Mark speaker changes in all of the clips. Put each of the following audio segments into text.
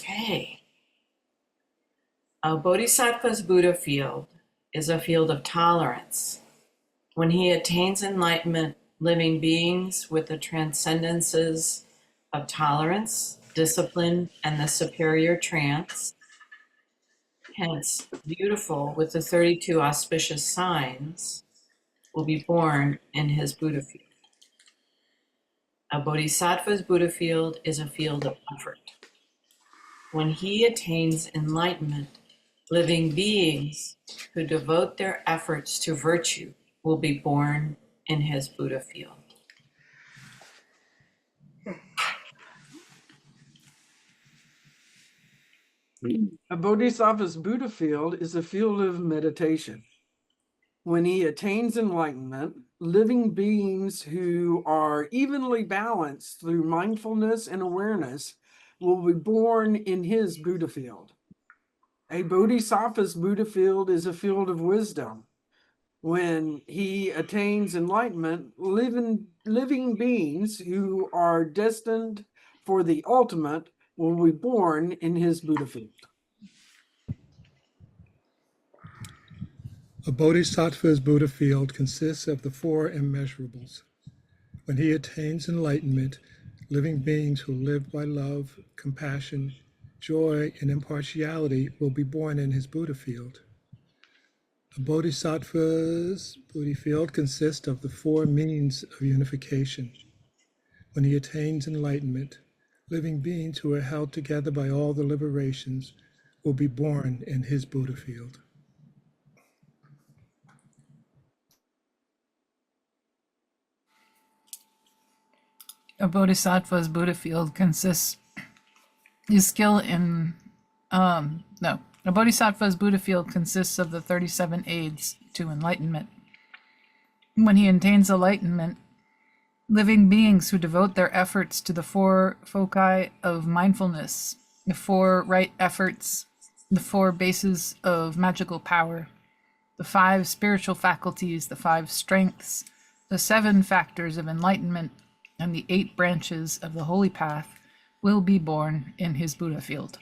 Speaker 1: Okay. A Bodhisattva's Buddha field is a field of tolerance. When he attains enlightenment, living beings with the transcendences of tolerance, discipline, and the superior trance, hence beautiful with the 32 auspicious signs, will be born in his Buddha field. A Bodhisattva's Buddha field is a field of effort. When he attains enlightenment, living beings who devote their efforts to virtue will be born in his Buddha field.
Speaker 2: A bodhisattva's Buddha field is a field of meditation. When he attains enlightenment, living beings who are evenly balanced through mindfulness and awareness will be born in his Buddha field. A bodhisattva's Buddha field is a field of wisdom. When he attains enlightenment, living beings who are destined for the ultimate will be born in his Buddha field.
Speaker 3: A bodhisattva's Buddha field consists of the four immeasurables. When he attains enlightenment, living beings who live by love, compassion, joy, and impartiality will be born in his Buddha field. A bodhisattva's Buddha field consists of the four means of unification. When he attains enlightenment, living beings who are held together by all the liberations will be born in his Buddha field.
Speaker 4: A bodhisattva's Buddha field consists his skill in a bodhisattva's Buddha field consists of the 37 aids to enlightenment. When he attains enlightenment, living beings who devote their efforts to the four foci of mindfulness, the four right efforts, the four bases of magical power, the 5 spiritual faculties, the 5 strengths, the 7 factors of enlightenment, and the 8 branches of the holy path will be born in his Buddha field.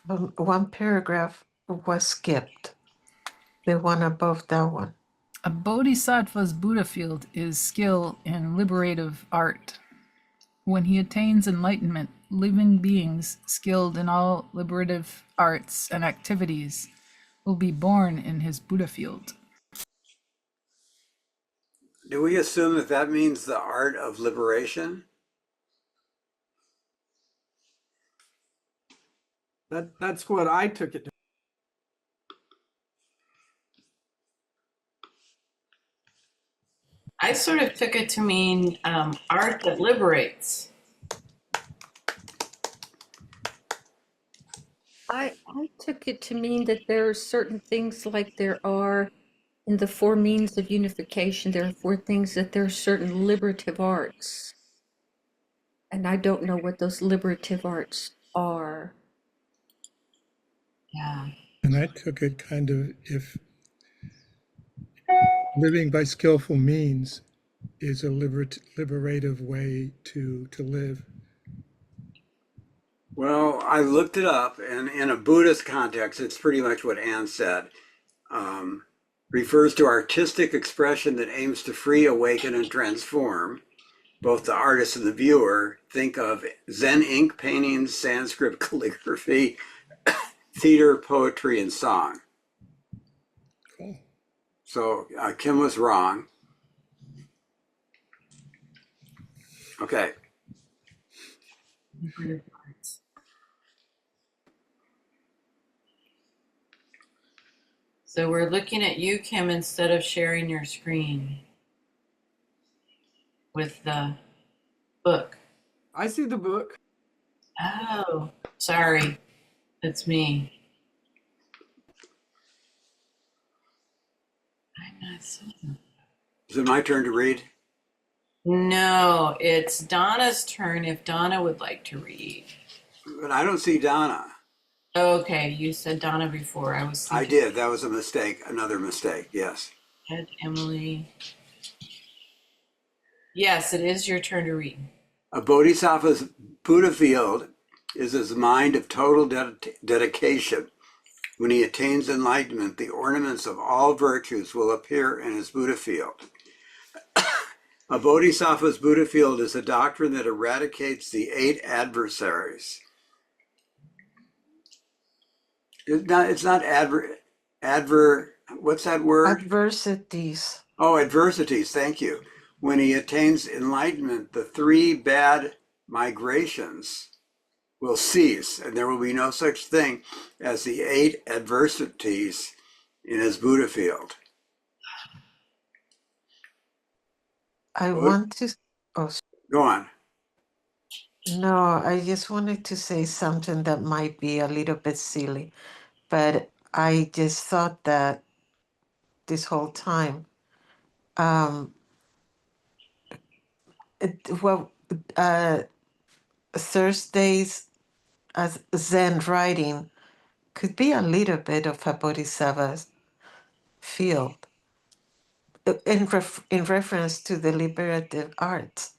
Speaker 5: One paragraph was skipped. The one above that one.
Speaker 4: A bodhisattva's Buddha field is skill in liberative art. When he attains enlightenment, living beings skilled in all liberative arts and activities will be born in his Buddha field.
Speaker 6: Do we assume that that means the art of liberation?
Speaker 2: That's what I took it to.
Speaker 1: I sort of took it to mean art that liberates.
Speaker 7: I took it to mean that there are certain things like there are in the 4 means of unification, there are 4 things that there are certain liberative arts. And I don't know what those liberative arts are.
Speaker 1: Yeah.
Speaker 3: And I took it kind of, if living by skillful means is a liberative way to live.
Speaker 6: Well, I looked it up, and in a Buddhist context, it's pretty much what Anne said. Refers to artistic expression that aims to free, awaken, and transform both the artist and the viewer. Think of Zen ink paintings, Sanskrit calligraphy, theater, poetry, and song.
Speaker 3: Cool.
Speaker 6: So Kim was wrong. Okay.
Speaker 1: So we're looking at you, Kim, instead of sharing your screen with the book.
Speaker 2: I see the book.
Speaker 1: Oh, sorry. It's me. I'm not seeing.
Speaker 6: Is it my turn to read?
Speaker 1: No, it's Donna's turn if Donna would like to read.
Speaker 6: But I don't see Donna.
Speaker 1: Okay, you said Donna before.
Speaker 6: I did. That was a mistake. Another mistake. Yes.
Speaker 1: Ed, Emily. Yes, it is your turn to read.
Speaker 6: A bodhisattva's Buddha field is his mind of total dedication. When he attains enlightenment, the ornaments of all virtues will appear in his Buddha field. A bodhisattva's Buddha field is a doctrine that eradicates the 8 adversaries. It's not what's that word?
Speaker 5: Adversities.
Speaker 6: Oh, adversities, thank you. When he attains enlightenment, the 3 bad migrations will cease, and there will be no such thing as the 8 adversities in his Buddha field.
Speaker 5: I want to. Oh,
Speaker 6: Go on.
Speaker 5: no, I just wanted to say something that might be a little bit silly, but I just thought that this whole time. Well, Thursdays as Zen writing could be a little bit of a bodhisattva's field in reference to the liberative arts.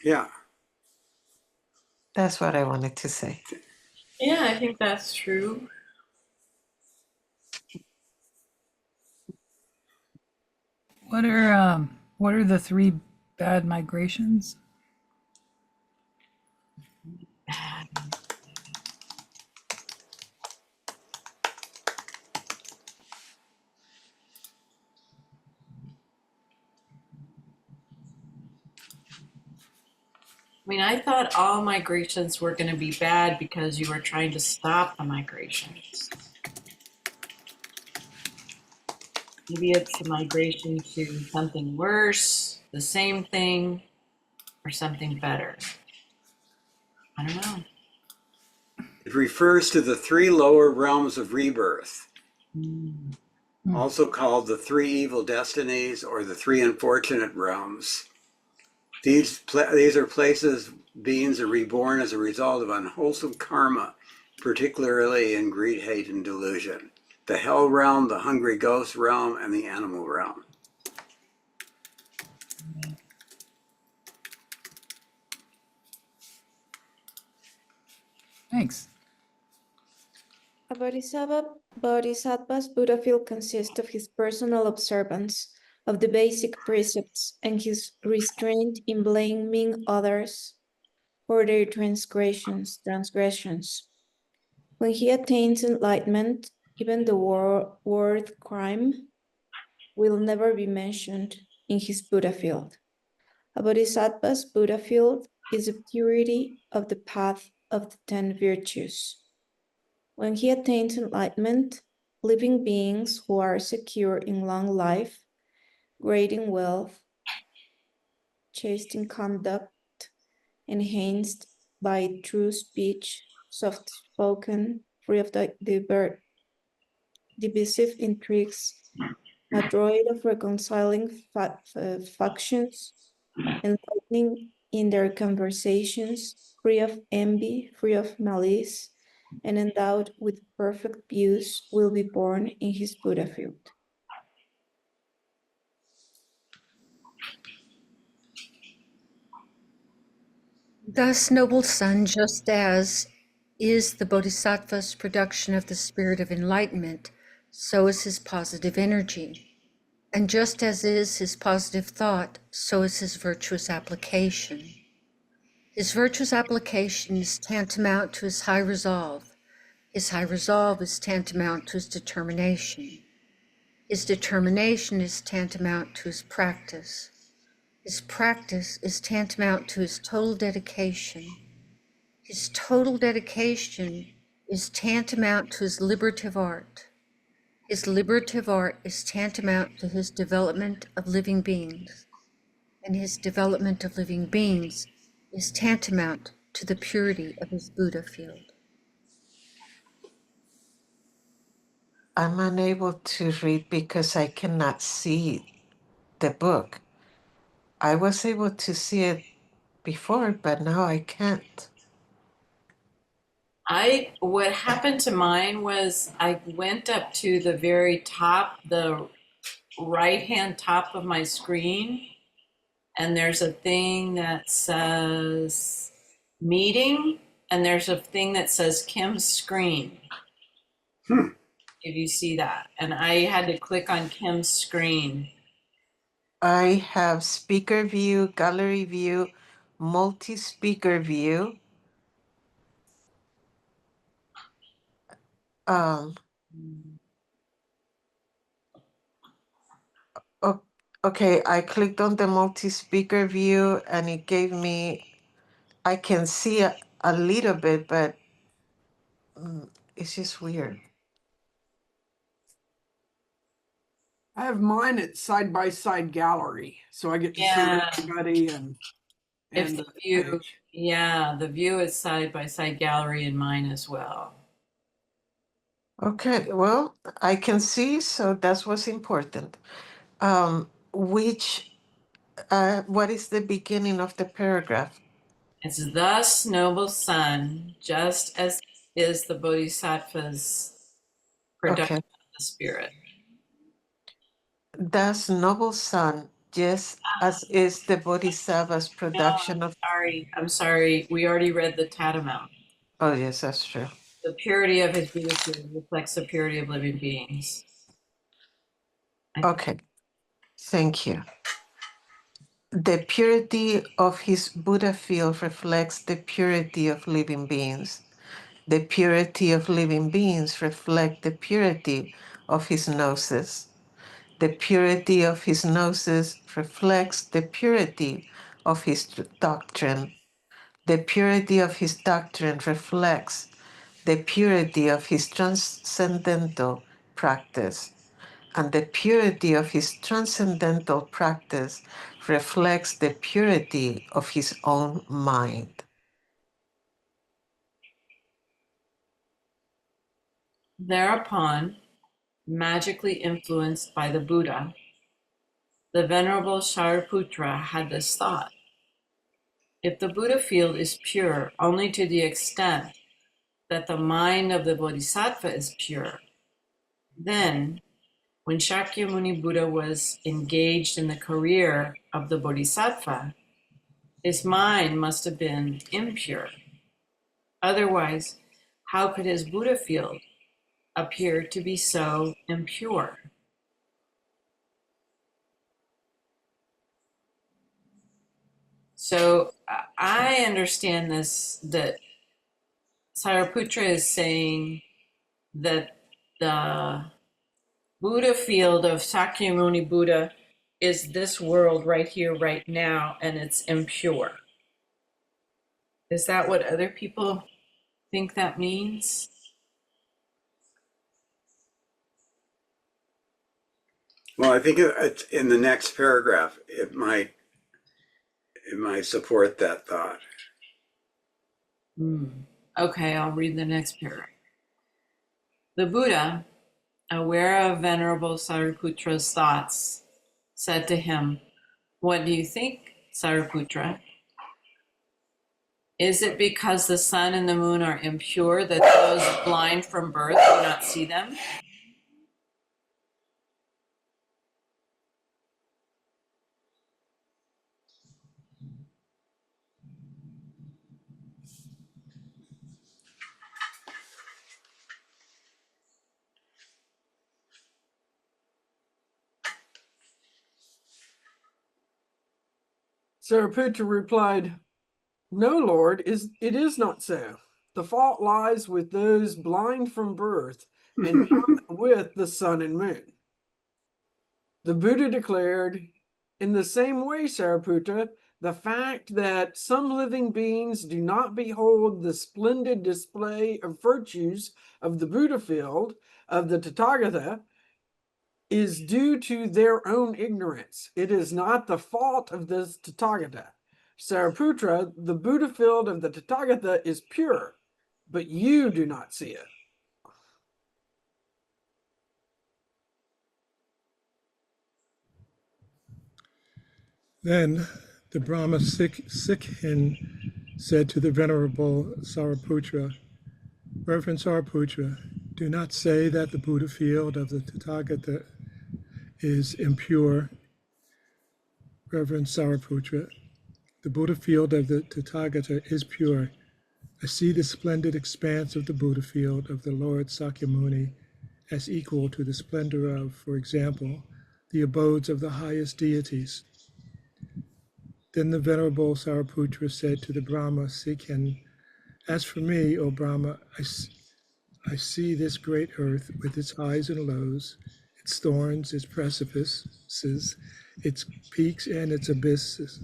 Speaker 6: Yeah.
Speaker 5: That's what I wanted to say.
Speaker 1: Yeah, I think that's true.
Speaker 4: What are the 3 bad migrations?
Speaker 1: I mean, I thought all migrations were going to be bad because you were trying to stop the migrations. Maybe it's a migration to something worse, the same thing, or something better. I don't know.
Speaker 6: It refers to the 3 lower realms of rebirth, also called the 3 evil destinies or the 3 unfortunate realms. These are places beings are reborn as a result of unwholesome karma, particularly in greed, hate, and delusion. The hell realm, the hungry ghost realm, and the animal realm.
Speaker 4: Thanks.
Speaker 8: A bodhisattva's Buddha field consists of his personal observance of the basic precepts and his restraint in blaming others for their transgressions. When he attains enlightenment, even the word crime will never be mentioned in his Buddha field. A bodhisattva's Buddha field is the purity of the path of the 10 virtues. When he attains enlightenment, living beings who are secure in long life, great in wealth, chaste in conduct, enhanced by true speech, soft-spoken, free of divisive intrigues, adroit of reconciling factions, enlightening in their conversations, free of envy, free of malice, and endowed with perfect views, will be born in his Buddha field.
Speaker 7: Thus, noble son, just as is the Bodhisattva's production of the spirit of enlightenment, so is his positive energy. And just as is his positive thought, so is his virtuous application. His virtuous application is tantamount to his high resolve. His high resolve is tantamount to his determination. His determination is tantamount to his practice. His practice is tantamount to his total dedication. His total dedication is tantamount to his liberative art. His liberative art is tantamount to his development of living beings. And his development of living beings is tantamount to the purity of his Buddha field.
Speaker 5: I'm unable to read because I cannot see the book. I was able to see it before, but now I can't.
Speaker 1: What happened to mine was I went up to the very top, the right-hand top of my screen, and there's a thing that says meeting, and there's a thing that says Kim's screen. If you see that. And I had to click on Kim's screen.
Speaker 5: I have speaker view, gallery view, multi-speaker view. Um, o- okay, I clicked on the multi-speaker view and it gave me, I can see a little bit, but it's just weird.
Speaker 2: I have mine at side-by-side gallery, so I get to see
Speaker 1: Yeah.
Speaker 2: everybody and
Speaker 1: If the
Speaker 2: the
Speaker 1: view,
Speaker 2: page.
Speaker 1: yeah, the view is side by side gallery in mine as well.
Speaker 5: Okay, well, I can see, so that's what's important. What is the beginning of the paragraph?
Speaker 1: It's thus, noble son, just as is the bodhisattva's production
Speaker 5: Okay,
Speaker 1: of the spirit.
Speaker 5: thus, noble son, just as is the bodhisattva's
Speaker 1: No,
Speaker 5: production of.
Speaker 1: I'm sorry. We already read the Tantamount.
Speaker 5: Oh, yes, that's true.
Speaker 1: The purity of his Buddha field reflects the purity of living beings.
Speaker 5: Okay, thank you. The purity of his Buddha field reflects the purity of living beings. The purity of living beings reflect the purity of his gnosis. The purity of his gnosis reflects the purity of his doctrine. The purity of his doctrine reflects the purity of his transcendental practice. And the purity of his transcendental practice reflects the purity of his own mind.
Speaker 1: Thereupon, magically influenced by the Buddha, the Venerable Shariputra had this thought. If the Buddha field is pure only to the extent that the mind of the Bodhisattva is pure, then when Shakyamuni Buddha was engaged in the career of the Bodhisattva, his mind must have been impure. Otherwise, how could his Buddha field appear to be so impure? So I understand this, that Sariputra is saying that the Buddha field of Sakyamuni Buddha is this world right here, right now, and it's impure. Is that what other people think that means?
Speaker 6: Well, I think it's in the next paragraph, it might support that thought.
Speaker 1: Okay, I'll read the next paragraph. The Buddha, aware of Venerable Sariputra's thoughts, said to him, "What do you think, Sariputra? Is it because the sun and the moon are impure that those blind from birth do not see them?"
Speaker 2: Sariputta replied, "No, Lord, it is not so. The fault lies with those blind from birth and not with the sun and moon." The Buddha declared, "In the same way, Sariputta, the fact that some living beings do not behold the splendid display of virtues of the Buddha field of the Tathagata is due to their own ignorance. It is not the fault of this Tathagata. Sariputra, the Buddha field of the Tathagata is pure, but you do not see it."
Speaker 3: Then the Brahma Sikhin said to the Venerable Sariputra, "Reverend Sariputra, do not say that the Buddha field of the Tathagata is impure." Reverend Sariputra, The Buddha field of the Tathagata is pure. I see the splendid expanse of the Buddha field of the Lord Sakyamuni as equal to the splendor of, for example, the abodes of the highest deities. Then the Venerable Sariputra said to the Brahma Sikhen, "As for me, O Brahma, I see this great earth with its highs and lows, its thorns, its precipices, its peaks and its abysses,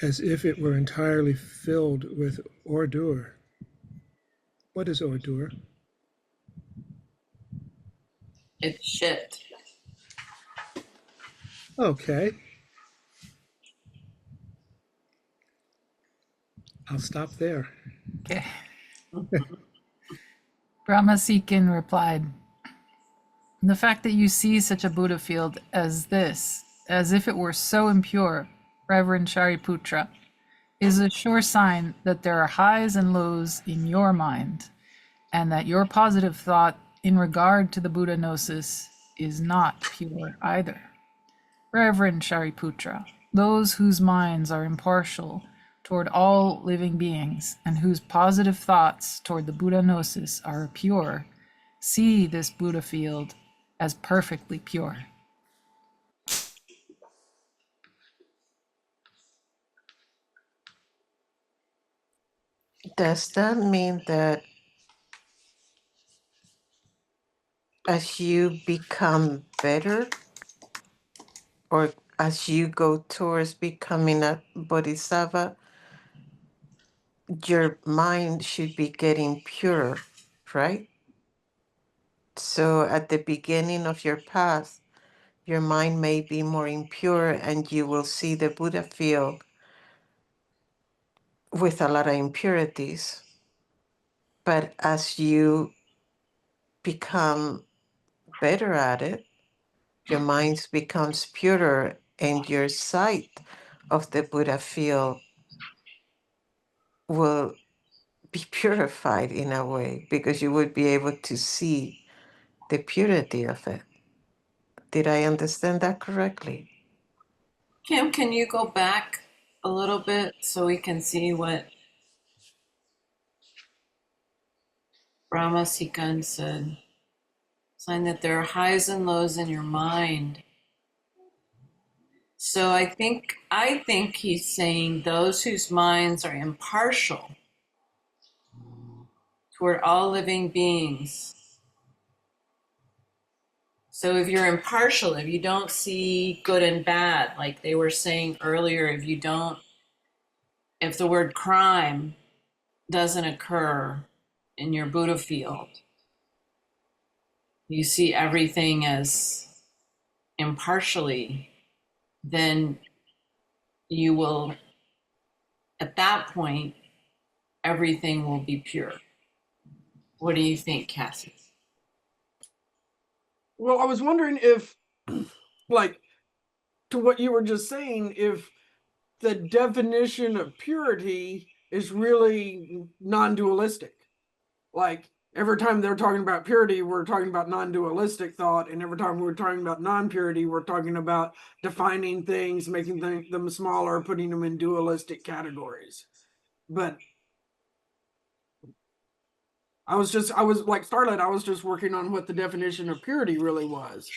Speaker 3: as if it were entirely filled with ordure." What is ordure?
Speaker 1: It's shit.
Speaker 3: Okay, I'll stop there.
Speaker 4: Okay. Brahmasikin replied, "The fact that you see such a Buddha field as this, as if it were so impure, Reverend Shariputra, is a sure sign that there are highs and lows in your mind, and that your positive thought in regard to the Buddha gnosis is not pure either. Reverend Shariputra, those whose minds are impartial toward all living beings and whose positive thoughts toward the Buddha gnosis are pure, see this Buddha field as perfectly pure."
Speaker 5: Does that mean that as you become better, or as you go towards becoming a bodhisattva, your mind should be getting purer, right? So at the beginning of your path, your mind may be more impure and you will see the Buddha field with a lot of impurities. But as you become better at it, your mind becomes purer and your sight of the Buddha field will be purified in a way because you would be able to see the purity of it. Did I understand that correctly?
Speaker 1: Kim, can you go back a little bit so we can see what Brahma Sikhan said? Sign that there are highs and lows in your mind. So I think he's saying those whose minds are impartial toward all living beings. So if you're impartial, if you don't see good and bad, like they were saying earlier, if the word crime doesn't occur in your Buddha field, you see everything as impartially, then you will, at that point, everything will be pure. What do you think, Cassie?
Speaker 2: Well, I was wondering if, like, to what you were just saying, if the definition of purity is really non-dualistic. Like, every time they're talking about purity, we're talking about non-dualistic thought, and every time we're talking about non-purity, we're talking about defining things, making them smaller, putting them in dualistic categories. But I was like Starlight, I was just working on what the definition of purity really was.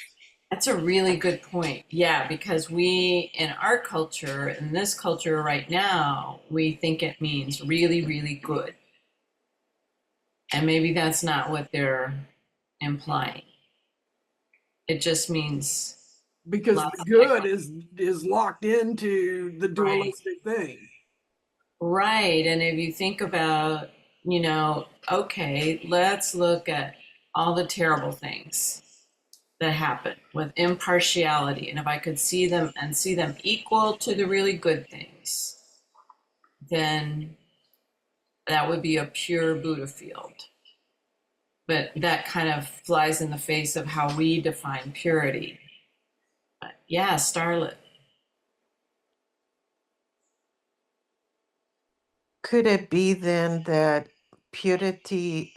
Speaker 1: That's a really good point. Yeah, because we, in our culture, in this culture right now, we think it means really, really good. And maybe that's not what they're implying. It just means
Speaker 2: Because
Speaker 1: lots
Speaker 2: the
Speaker 1: of
Speaker 2: good
Speaker 1: like-
Speaker 2: is locked into the dualistic thing.
Speaker 1: right. And if you think about, okay, let's look at all the terrible things that happen with impartiality. And if I could see them equal to the really good things, then that would be a pure Buddha field. But that kind of flies in the face of how we define purity. But yeah, Starlet.
Speaker 5: Could it be then that purity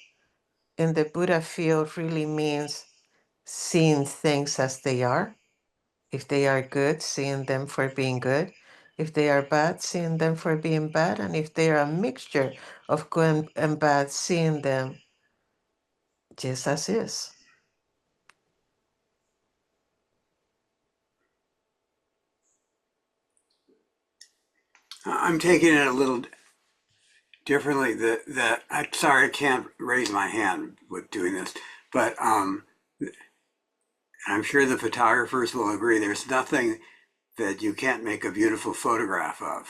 Speaker 5: in the Buddha field really means seeing things as they are? If they are good, seeing them for being good. If they are bad, seeing them for being bad. And if they are a mixture of good and bad, seeing them just as is.
Speaker 6: I'm taking it a little differently. That I'm sorry, I can't raise my hand with doing this, but I'm sure the photographers will agree. There's nothing that you can't make a beautiful photograph of.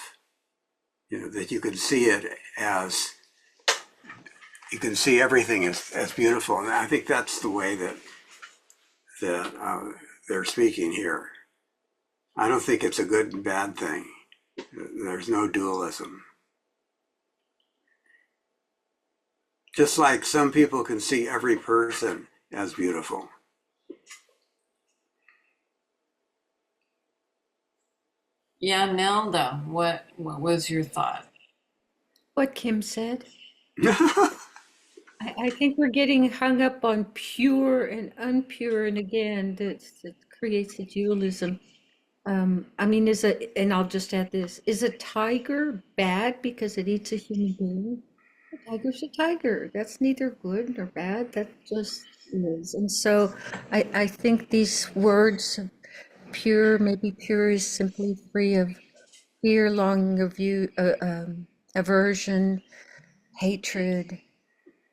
Speaker 6: You know, that you can see it as, you can see everything as beautiful, and I think that's the way that they're speaking here. I don't think it's a good and bad thing. There's no dualism. Just like some people can see every person as beautiful.
Speaker 1: Yeah, Nelda, what was your thought?
Speaker 7: What Kim said. I think we're getting hung up on pure and unpure, and again, that creates a dualism. I mean, and I'll just add this, is a tiger bad because it eats a human being? A tiger's a tiger. That's neither good nor bad. That just is. And so I think these words, pure, maybe pure is simply free of fear, longing, aversion, hatred,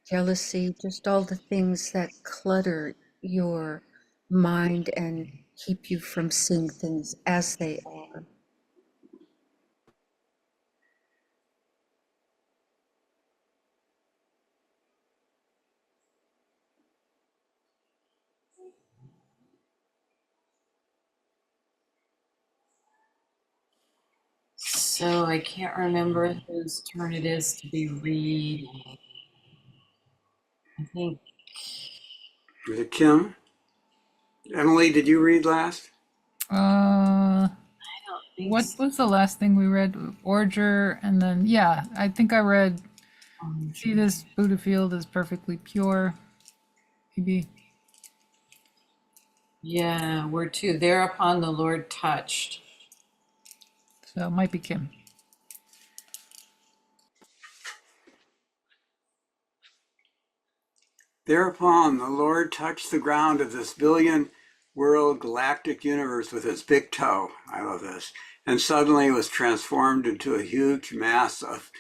Speaker 7: jealousy, just all the things that clutter your mind and keep you from seeing things as they are.
Speaker 1: So I can't remember whose turn it is to be reading. I think
Speaker 6: Was it Kim? Emily, did you read last?
Speaker 4: What was the last thing we read? Orger, and then yeah, I think I read. See this Buddha field is perfectly pure. Maybe.
Speaker 1: Yeah, we're two. Thereupon the Lord touched.
Speaker 4: So it might be Kim.
Speaker 6: Thereupon the Lord touched the ground of this billion world galactic universe with his big toe. I love this. And suddenly was transformed into a huge mass of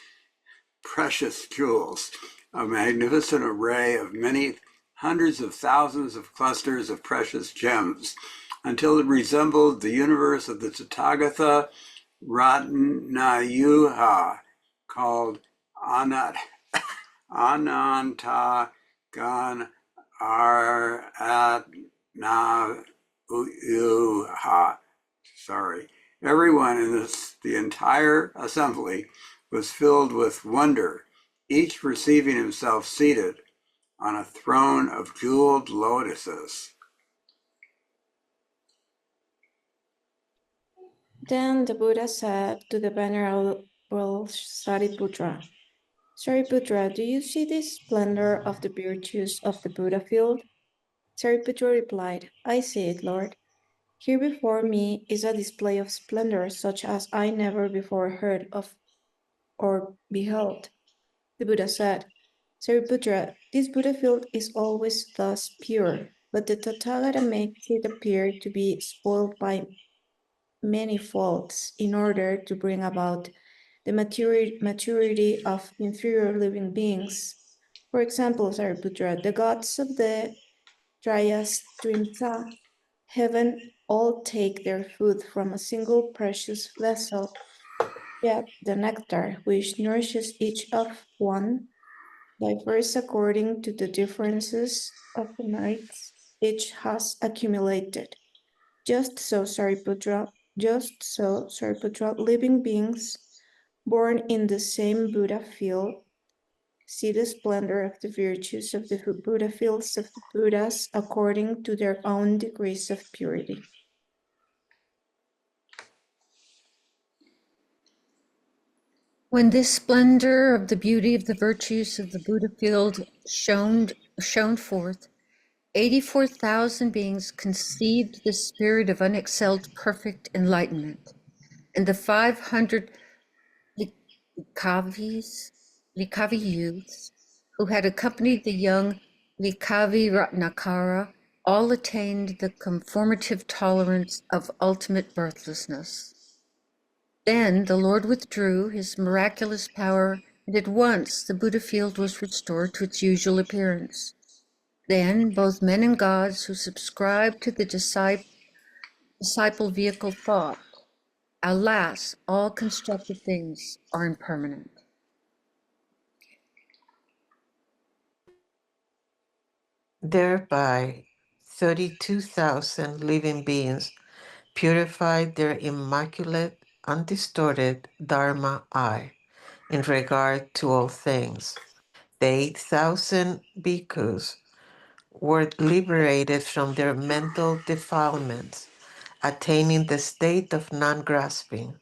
Speaker 6: precious jewels, a magnificent array of many hundreds of thousands of clusters of precious gems, until it resembled the universe of the Tathagata Ratnayuha, called Ananta Gan Aratnayuha. Sorry. Everyone in the entire assembly was filled with wonder, each perceiving himself seated on a throne of jeweled lotuses.
Speaker 8: Then the Buddha said to the venerable Sariputra, Sariputra, do you see the splendor of the virtues of the Buddha field? Sariputra replied, I see it, Lord. Here before me is a display of splendor such as I never before heard of or beheld. The Buddha said, Sariputra, this Buddha field is always thus pure, but the Tathagata makes it appear to be spoiled by many faults in order to bring about the maturity of inferior living beings. For example, Sariputra, the gods of the Trayastrimsa heaven all take their food from a single precious vessel, yet the nectar which nourishes each of one differs according to the differences of the merits each has accumulated. Just so, Sariputra, living beings born in the same Buddha field see the splendor of the virtues of the Buddha fields of the Buddhas according to their own degrees of purity.
Speaker 7: When this splendor of the beauty of the virtues of the Buddha field shone forth, 84,000 beings conceived the spirit of unexcelled perfect enlightenment. and the 500 Likavi youths who had accompanied the young Likavi Ratnakara all attained the conformative tolerance of ultimate birthlessness. Then the Lord withdrew his miraculous power, and at once the Buddha field was restored to its usual appearance. Then both men and gods who subscribed to the disciple vehicle thought, alas, all constructed things are impermanent.
Speaker 5: Thereby, 32,000 living beings purified their immaculate, undistorted Dharma eye in regard to all things. The 8,000 bhikkhus were liberated from their mental defilements, attaining the state of non-grasping,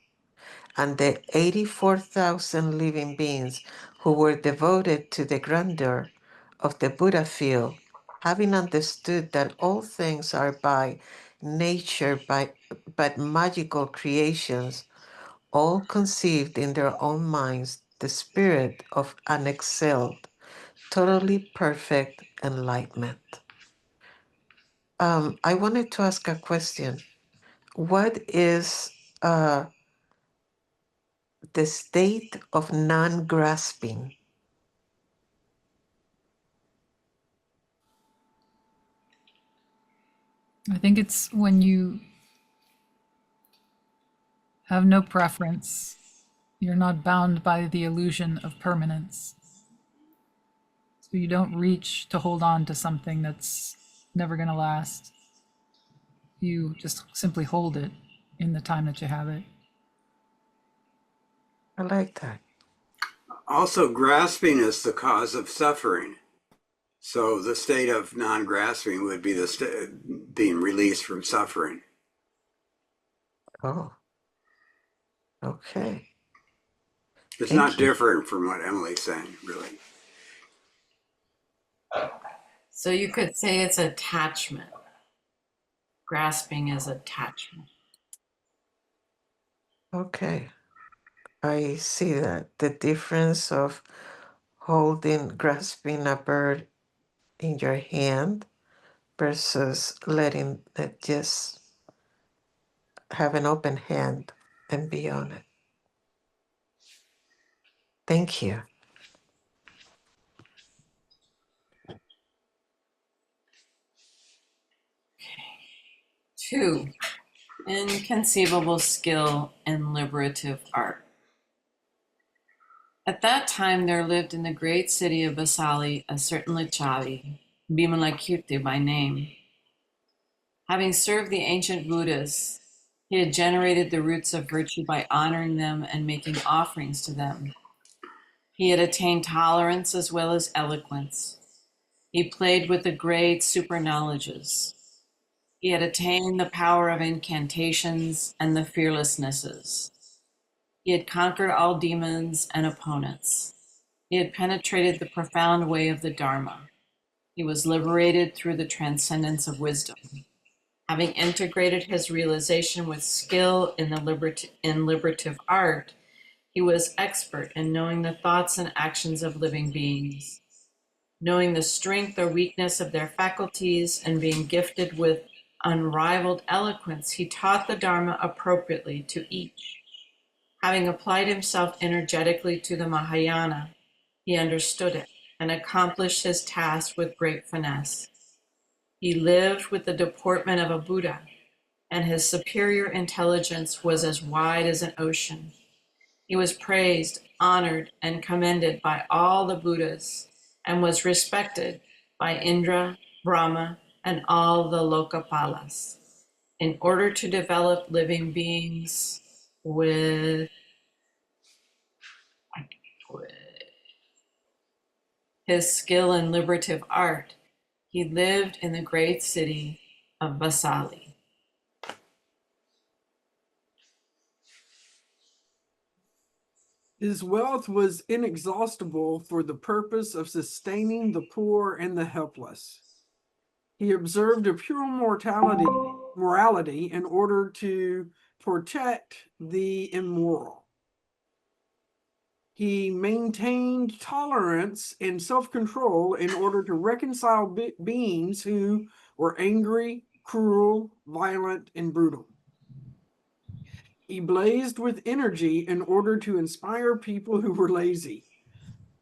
Speaker 5: and the 84,000 living beings who were devoted to the grandeur of the Buddha field, having understood that all things are by nature but magical creations, all conceived in their own minds the spirit of unexcelled, totally perfect enlightenment. I wanted to ask a question. What is the state of non-grasping?
Speaker 4: I think it's when you have no preference. You're not bound by the illusion of permanence. So you don't reach to hold on to something that's never going to last. You just simply hold it in the time that you have it.
Speaker 5: I like that.
Speaker 6: Also, grasping is the cause of suffering. So the state of non-grasping would be the being released from suffering.
Speaker 5: Oh, okay.
Speaker 6: It's
Speaker 5: Thank
Speaker 6: not
Speaker 5: you.
Speaker 6: different from what Emily's saying, really.
Speaker 1: So you could say it's attachment. Grasping is attachment.
Speaker 5: Okay. I see that. The difference of grasping a bird in your hand versus letting it just have an open hand and be on it. Thank you.
Speaker 1: Two, inconceivable skill in liberative art. At that time, there lived in the great city of Vasali a certain Lichavi, Vimalakirti by name. Having served the ancient Buddhas, he had generated the roots of virtue by honoring them and making offerings to them. He had attained tolerance as well as eloquence. He played with the great superknowledges. He had attained the power of incantations and the fearlessnesses. He had conquered all demons and opponents. He had penetrated the profound way of the Dharma. He was liberated through the transcendence of wisdom. Having integrated his realization with skill in liberative art, he was expert in knowing the thoughts and actions of living beings, knowing the strength or weakness of their faculties, and being gifted with unrivaled eloquence, he taught the Dharma appropriately to each. Having applied himself energetically to the Mahayana, he understood it and accomplished his task with great finesse. He lived with the deportment of a Buddha, and his superior intelligence was as wide as an ocean. He was praised, honored, and commended by all the Buddhas, and was respected by Indra, Brahma, and all the Lokapalas. In order to develop living beings with his skill in liberative art, he lived in the great city of Vasali.
Speaker 2: His wealth was inexhaustible for the purpose of sustaining the poor and the helpless. He observed a pure morality in order to protect the immoral. He maintained tolerance and self-control in order to reconcile beings who were angry, cruel, violent, and brutal. He blazed with energy in order to inspire people who were lazy.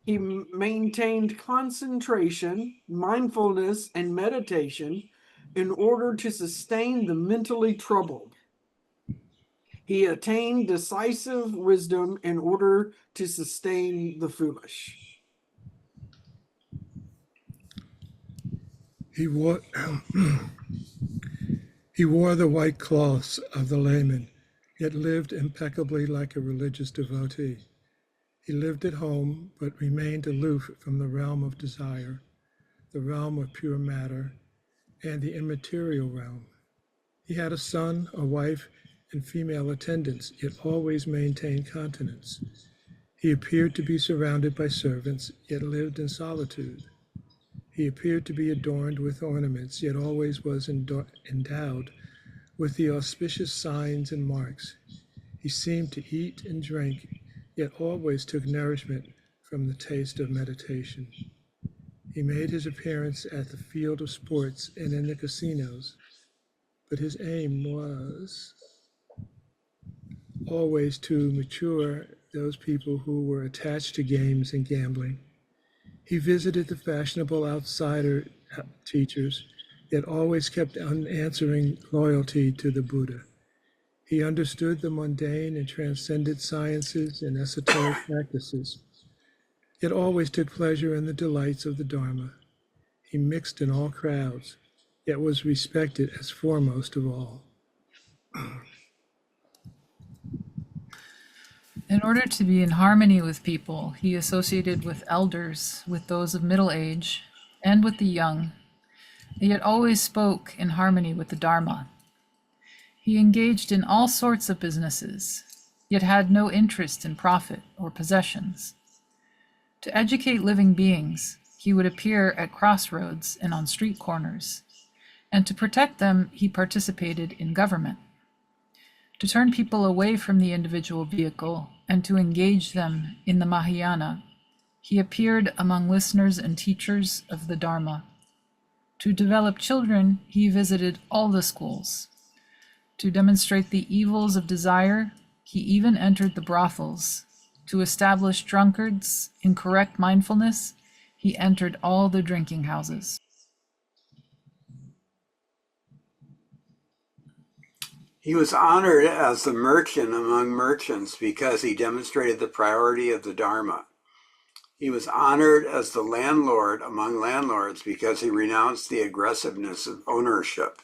Speaker 2: He maintained concentration, mindfulness, and meditation in order to sustain the mentally troubled. He attained decisive wisdom in order to sustain the foolish.
Speaker 3: He wore, he wore the white cloths of the layman, yet lived impeccably like a religious devotee. He lived at home, but remained aloof from the realm of desire, the realm of pure matter, and the immaterial realm. He had a son, a wife, and female attendants, yet always maintained continence. He appeared to be surrounded by servants, yet lived in solitude. He appeared to be adorned with ornaments, yet always was endowed with the auspicious signs and marks. He seemed to eat and drink, yet always took nourishment from the taste of meditation. He made his appearance at the field of sports and in the casinos, but his aim was always to mature those people who were attached to games and gambling. He visited the fashionable outsider teachers, yet always kept unanswering loyalty to the Buddha. He understood the mundane and transcendent sciences and esoteric practices, yet always took pleasure in the delights of the Dharma. He mixed in all crowds, yet was respected as foremost of all.
Speaker 4: In order to be in harmony with people, he associated with elders, with those of middle age, and with the young, yet always spoke in harmony with the Dharma. He engaged in all sorts of businesses, yet had no interest in profit or possessions. To educate living beings, he would appear at crossroads and on street corners, and to protect them, he participated in government. To turn people away from the individual vehicle and to engage them in the Mahayana, he appeared among listeners and teachers of the Dharma. To develop children, he visited all the schools. To demonstrate the evils of desire, he even entered the brothels. To establish drunkards in correct mindfulness, he entered all the drinking houses.
Speaker 6: He was honored as the merchant among merchants because he demonstrated the priority of the Dharma. He was honored as the landlord among landlords because he renounced the aggressiveness of ownership.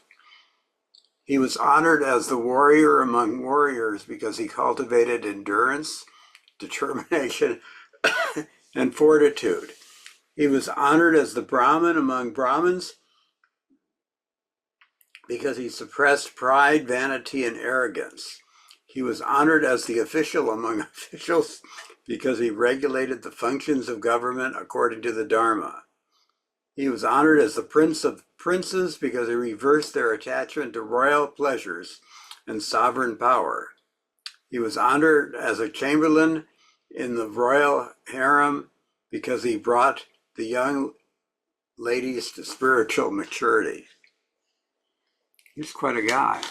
Speaker 6: He was honored as the warrior among warriors because he cultivated endurance, determination, and fortitude. He was honored as the Brahmin among Brahmins because he suppressed pride, vanity, and arrogance. He was honored as the official among officials because he regulated the functions of government according to the Dharma. He was honored as the prince of princes because he reversed their attachment to royal pleasures and sovereign power. He was honored as a chamberlain in the royal harem because he brought the young ladies to spiritual maturity. He's quite a guy.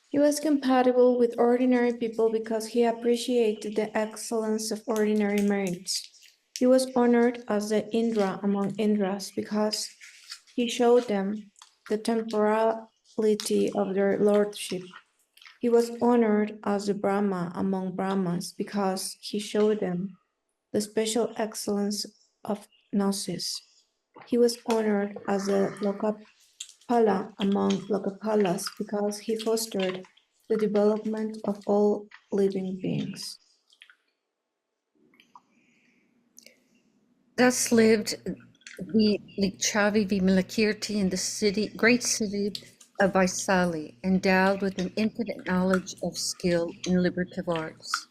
Speaker 8: He was compatible with ordinary people because he appreciated the excellence of ordinary merits. He was honored as the Indra among Indras because he showed them the temporality of their lordship. He was honored as the Brahma among Brahmas because he showed them the special excellence of gnosis. He was honored as the Lokapala among Lokapalas because he fostered the development of all living beings.
Speaker 7: Thus lived the Lichavi Vimalakirti in the great city of Vaisali, endowed with an infinite knowledge of skill in liberative arts.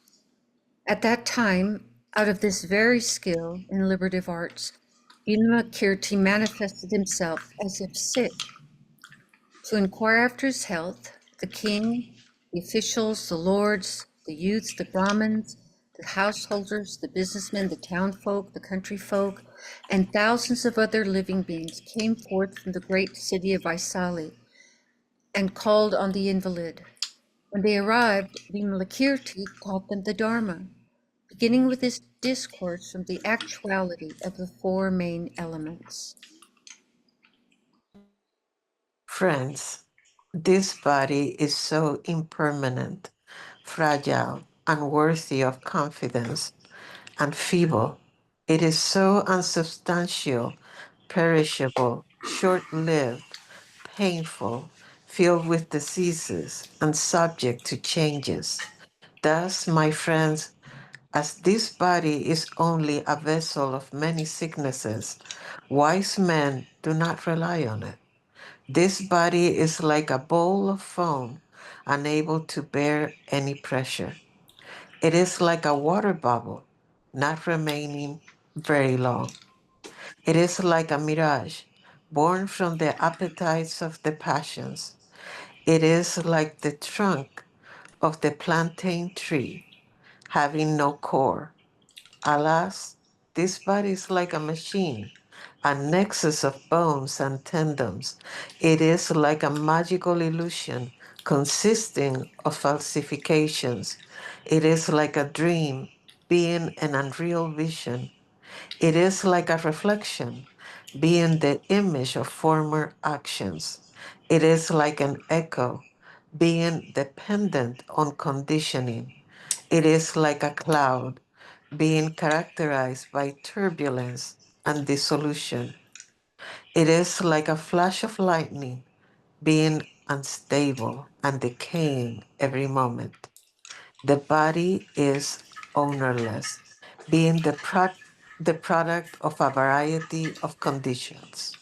Speaker 7: At that time, out of this very skill in liberative arts, Vimalakirti manifested himself as if sick. To inquire after his health, the king, the officials, the lords, the youths, the Brahmins, the householders, the businessmen, the townfolk, the country folk, and thousands of other living beings came forth from the great city of Vaisali and called on the invalid. When they arrived, Vimalakirti taught them the Dharma, beginning with his discourse from the actuality of the four main elements.
Speaker 5: Friends, this body is so impermanent, fragile, unworthy of confidence, and feeble. It is so unsubstantial, perishable, short lived, painful, filled with diseases, and subject to changes. Thus, my friends, as this body is only a vessel of many sicknesses, wise men do not rely on it. This body is like a bowl of foam, unable to bear any pressure. It is like a water bubble, not remaining very long. It is like a mirage, born from the appetites of the passions. It is like the trunk of the plantain tree, having no core. Alas, this body is like a machine, a nexus of bones and tendons. It is like a magical illusion consisting of falsifications. It is like a dream, being an unreal vision. It is like a reflection, being the image of former actions. It is like an echo, being dependent on conditioning. It is like a cloud, being characterized by turbulence and dissolution. It is like a flash of lightning, being unstable and decaying every moment. The body is ownerless, being the product of a variety of conditions.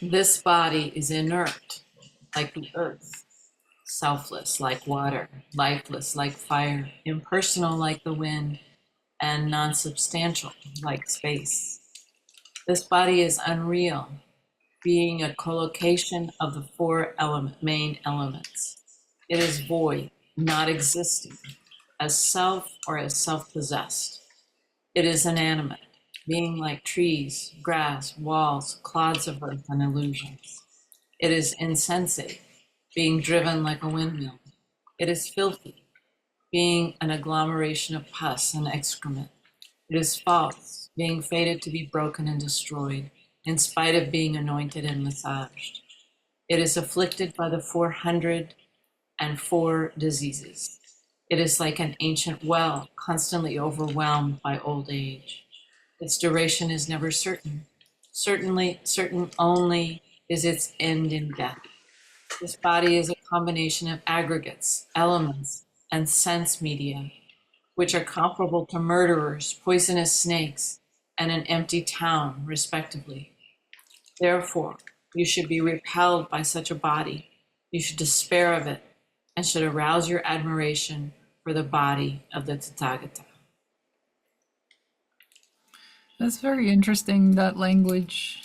Speaker 1: This body is inert, like the earth, selfless, like water, lifeless, like fire, impersonal, like the wind, and non-substantial, like space. This body is unreal, being a collocation of the four main elements. It is void, not existing, as self or as self-possessed. It is inanimate, being like trees, grass, walls, clods of earth, and illusions. It is insensate, being driven like a windmill. It is filthy, being an agglomeration of pus and excrement. It is false, being fated to be broken and destroyed, in spite of being anointed and massaged. It is afflicted by the 404 diseases. It is like an ancient well, constantly overwhelmed by old age. Its duration is never certain. Certain only is its end in death. This body is a combination of aggregates, elements, and sense media, which are comparable to murderers, poisonous snakes, and an empty town, respectively. Therefore, you should be repelled by such a body. You should despair of it and should arouse your admiration for the body of the Tathagata.
Speaker 4: That's very interesting, that language,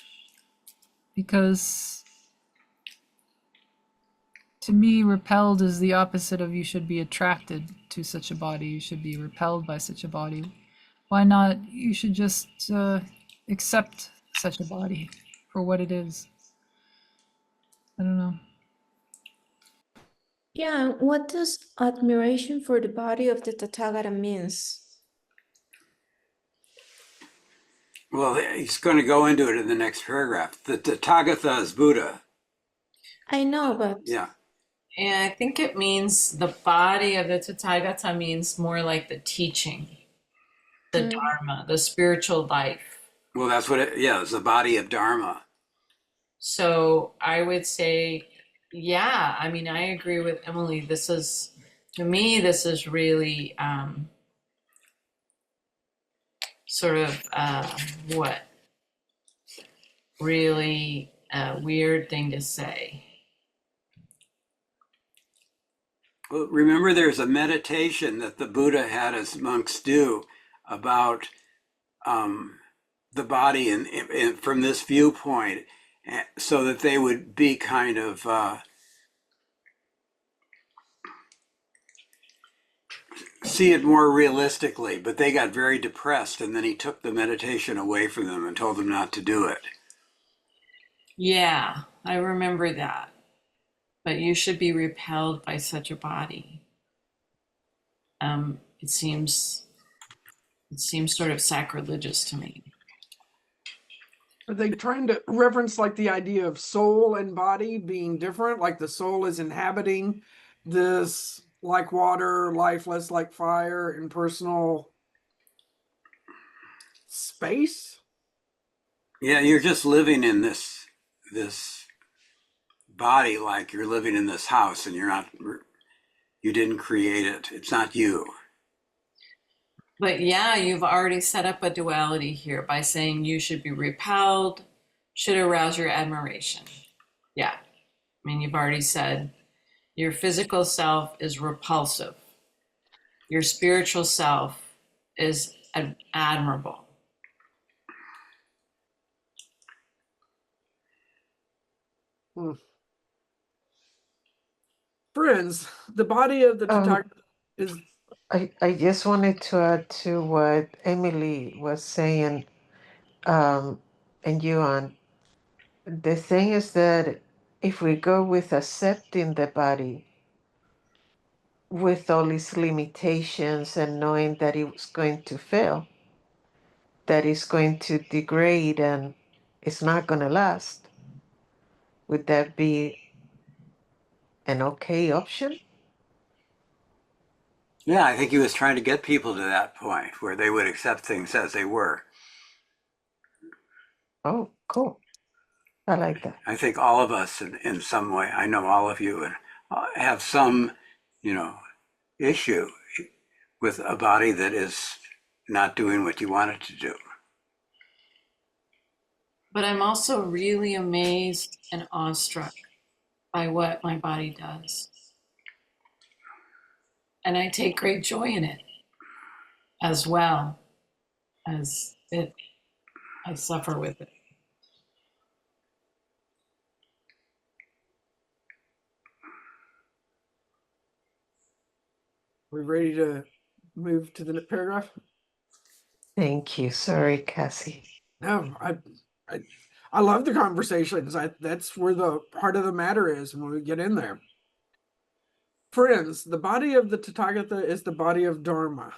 Speaker 4: because to me, repelled is the opposite of you should be attracted to such a body. You should be repelled by such a body. Why not? You should just accept such a body for what it is. I don't know.
Speaker 8: Yeah, what does admiration for the body of the Tathagata means?
Speaker 6: Well, he's going to go into it in the next paragraph. The Tathagata is Buddha.
Speaker 8: I know, but
Speaker 6: Yeah.
Speaker 1: And I think it means the body of the Tathagata means more like the teaching, the Dharma, the spiritual life.
Speaker 6: Well, that's what it's the body of Dharma.
Speaker 1: So I would say, yeah, I mean, I agree with Emily. To me, this is really sort of what? Really a weird thing to say.
Speaker 6: Well, remember, there's a meditation that the Buddha had his monks do about the body from this viewpoint, so that they would be kind of see it more realistically. But they got very depressed, and then he took the meditation away from them and told them not to do it.
Speaker 1: Yeah, I remember that. But you should be repelled by such a body. It seems sort of sacrilegious to me.
Speaker 2: Are they trying to reference like the idea of soul and body being different? Like the soul is inhabiting this like water, lifeless like fire, impersonal space?
Speaker 6: Yeah, you're just living in this body, like you're living in this house, and you didn't create it. It's not you.
Speaker 1: But yeah, you've already set up a duality here by saying you should be repelled, should arouse your admiration. Yeah, I mean, you've already said your physical self is repulsive. Your spiritual self is admirable.
Speaker 2: Friends, the body of the Tathagata is...
Speaker 5: I just wanted to add to what Emily was saying, and Yuan. The thing is that if we go with accepting the body with all its limitations and knowing that it's going to fail, that it's going to degrade and it's not going to last, would that be an okay option?
Speaker 6: Yeah, I think he was trying to get people to that point where they would accept things as they were.
Speaker 5: Oh, cool. I like that.
Speaker 6: I think all of us, in some way, I know all of you, have some, issue with a body that is not doing what you want it to do.
Speaker 1: But I'm also really amazed and awestruck by what my body does. And I take great joy in it, as well as I suffer with it.
Speaker 2: We ready to move to the next paragraph?
Speaker 5: Thank you. Sorry, Cassie.
Speaker 2: No, I love the conversations. That's where the heart of the matter is when we get in there. Friends, the body of the Tathagata is the body of Dharma,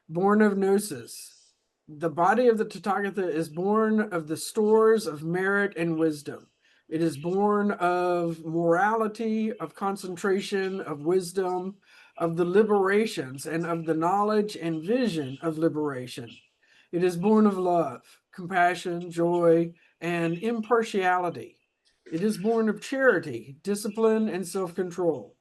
Speaker 2: born of gnosis. The body of the Tathagata is born of the stores of merit and wisdom. It is born of morality, of concentration, of wisdom, of the liberations, and of the knowledge and vision of liberation. It is born of love, compassion, joy, and impartiality. It is born of charity, discipline, and self-control.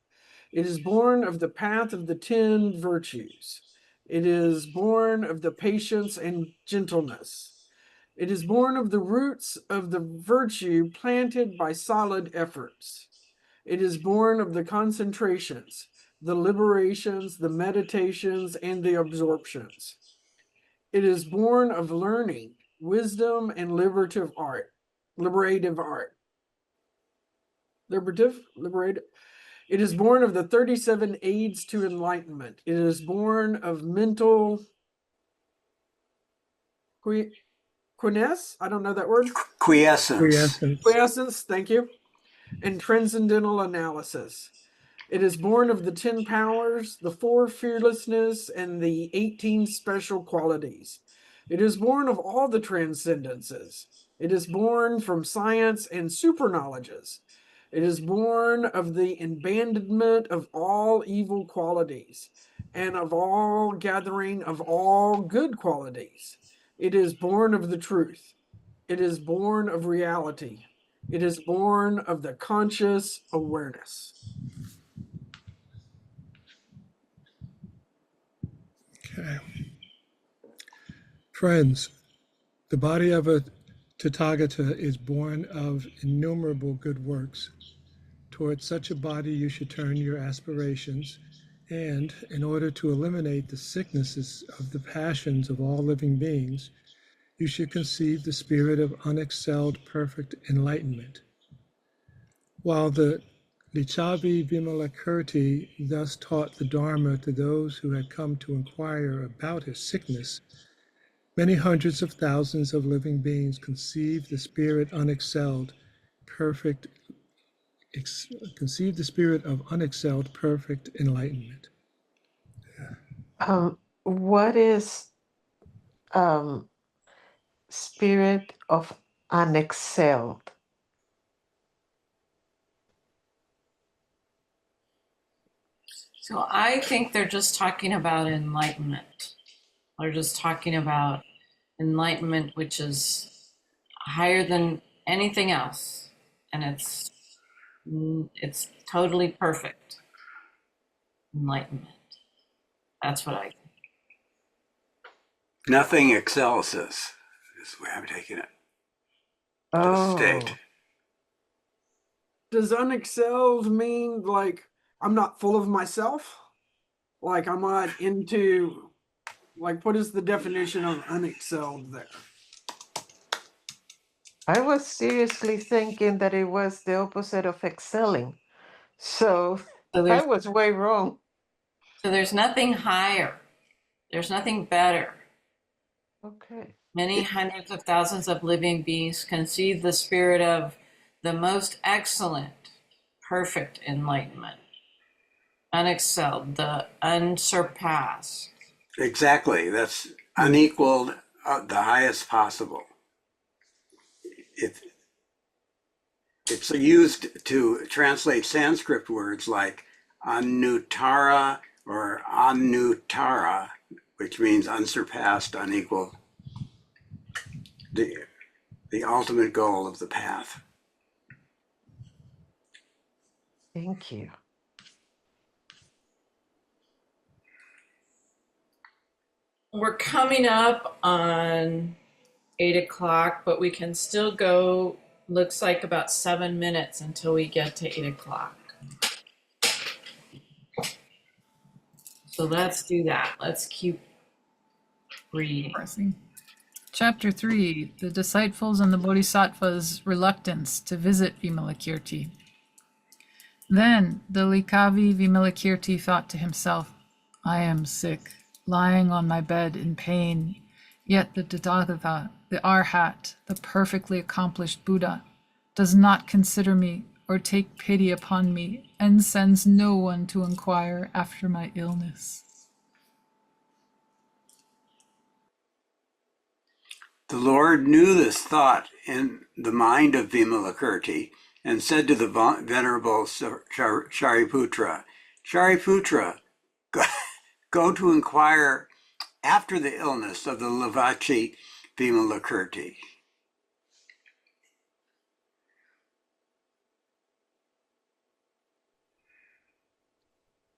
Speaker 2: It is born of the path of the 10 virtues. It is born of the patience and gentleness. It is born of the roots of the virtue planted by solid efforts. It is born of the concentrations, the liberations, the meditations, and the absorptions. It is born of learning, wisdom, and liberative art. It is born of the 37 aids to enlightenment. It is born of mental quiescence. I don't know that word.
Speaker 6: Quiescence.
Speaker 2: Quiescence, thank you. And transcendental analysis. It is born of the 10 powers, the 4 fearlessness, and the 18 special qualities. It is born of all the transcendences. It is born from science and super knowledges. It is born of the abandonment of all evil qualities and of all gathering of all good qualities. It is born of the truth. It is born of reality. It is born of the conscious awareness.
Speaker 3: Okay. Friends, the body of a Tathagata is born of innumerable good works. Towards such a body you should turn your aspirations And in order to eliminate the sicknesses of the passions of all living beings, you should conceive the spirit of unexcelled perfect enlightenment. While the Lichavi Vimalakirti thus taught the Dharma to those who had come to inquire about his sickness, many hundreds of thousands of living beings conceived the spirit unexcelled, perfect, conceived the spirit of unexcelled perfect enlightenment.
Speaker 5: What is spirit of unexcelled?
Speaker 1: So I think they're just talking about enlightenment. They're just talking about enlightenment, which is higher than anything else, and it's totally perfect enlightenment. That's what I think.
Speaker 6: Nothing excels us, is the way I'm taking it. The
Speaker 5: Oh,
Speaker 6: state.
Speaker 2: Does unexcelled mean like I'm not full of myself? Like I'm not into, like, what is the definition of unexcelled there?
Speaker 5: I was seriously thinking that it was the opposite of excelling. So
Speaker 1: So
Speaker 5: I
Speaker 1: there's
Speaker 5: was way wrong.
Speaker 1: so there's nothing higher. There's nothing better.
Speaker 5: Okay.
Speaker 1: Many hundreds of thousands of living beings conceive the spirit of the most excellent, perfect enlightenment, unexcelled, the unsurpassed.
Speaker 6: Exactly. That's unequaled, the highest possible. It's used to translate Sanskrit words like anuttara or anuttara, which means unsurpassed, unequal, the ultimate goal of the path.
Speaker 5: Thank you.
Speaker 1: We're coming up on 8 o'clock, but we can still go, looks like about 7 minutes until we get to 8 o'clock. So let's do that. Let's keep reading.
Speaker 4: Chapter 3, The Disciples and the Bodhisattva's Reluctance to Visit Vimalakirti. Then the Likavi Vimalakirti thought to himself, I am sick, lying on my bed in pain, yet the Tathagata, the Arhat, the perfectly accomplished Buddha, does not consider me or take pity upon me and sends no one to inquire after my illness.
Speaker 6: The Lord knew this thought in the mind of Vimalakirti and said to the Venerable Shariputra, Shariputra, go to inquire after the illness of the Lavachi Vimalakirti.